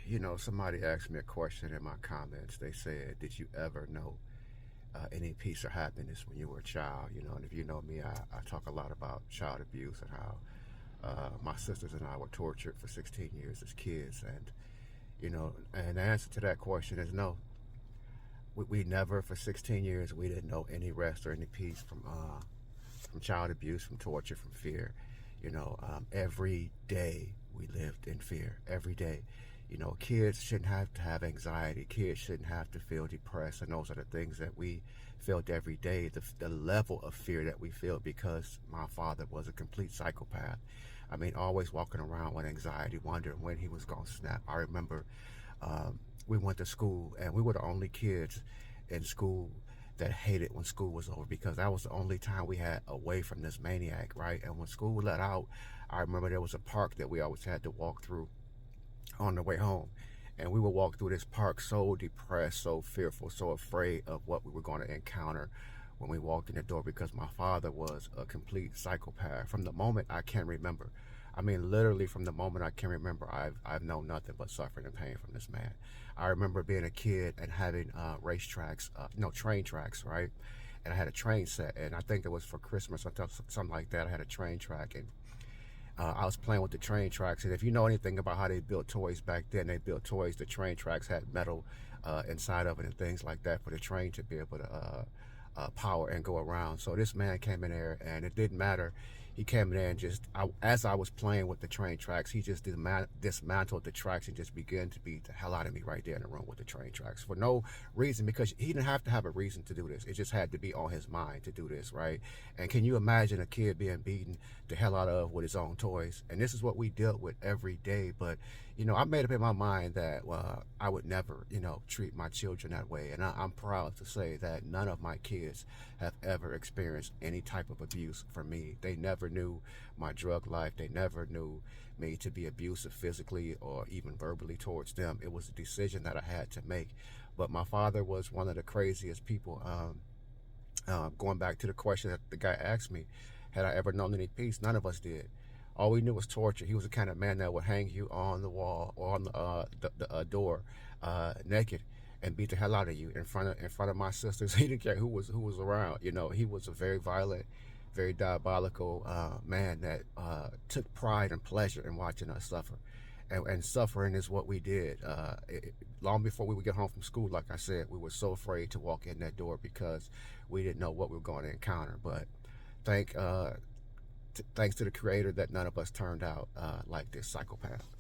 You know, somebody asked me a question in my comments. They said, did you ever know any peace or happiness when you were a child? You know, and if you know me, I talk a lot about child abuse and how my sisters and I were tortured for 16 years as kids. And, you know, and the answer to that question is no. We never, for 16 years, we didn't know any rest or any peace from child abuse, from torture, from fear. You know, every day we lived in fear. Every day. You know, kids shouldn't have to have anxiety. Kids shouldn't have to feel depressed. And those are the things that we felt every day. The level of fear that we felt because my father was a complete psychopath. I mean, always walking around with anxiety, wondering when he was going to snap. I remember we went to school and we were the only kids in school that hated when school was over because that was the only time we had away from this maniac, right? And when school let out, I remember there was a park that we always had to walk through on the way home. And we would walk through this park so depressed, so fearful, so afraid of what we were going to encounter when we walked in the door because my father was a complete psychopath. From the moment I can remember, I mean, literally from the moment I can remember, I've known nothing but suffering and pain from this man. I remember being a kid and having racetracks, train tracks, right? And I had a train set, and I think it was for Christmas or something like that. I had a train track, and I was playing with the train tracks. And if you know anything about how they built toys back then, they built toys. The train tracks had metal inside of it and things like that for the train to be able to power and go around. So this man came in there, and it didn't matter. He came in there and as I was playing with the train tracks, he just dismantled the tracks and just began to beat the hell out of me right there in the room with the train tracks for no reason, because he didn't have to have a reason to do this. It just had to be on his mind to do this, right? And can you imagine a kid being beaten the hell out of with his own toys? And this is what we dealt with every day. But, you know, I made up in my mind that I would never, treat my children that way. And I'm proud to say that none of my kids have ever experienced any type of abuse from me. They never knew my drug life. They never knew me to be abusive physically or even verbally towards them. It was a decision that I had to make. But my father was one of the craziest people. Going back to the question that the guy asked me, had I ever known any peace? None of us did. All we knew was torture. He was the kind of man that would hang you on the wall or on the door naked and beat the hell out of you in front of my sisters. He didn't care who was around. You know, he was a very violent, very diabolical man that took pride and pleasure in watching us suffer. And suffering is what we did. Long before we would get home from school, like I said, we were so afraid to walk in that door because we didn't know what we were going to encounter. But thanks to the Creator that none of us turned out like this psychopath.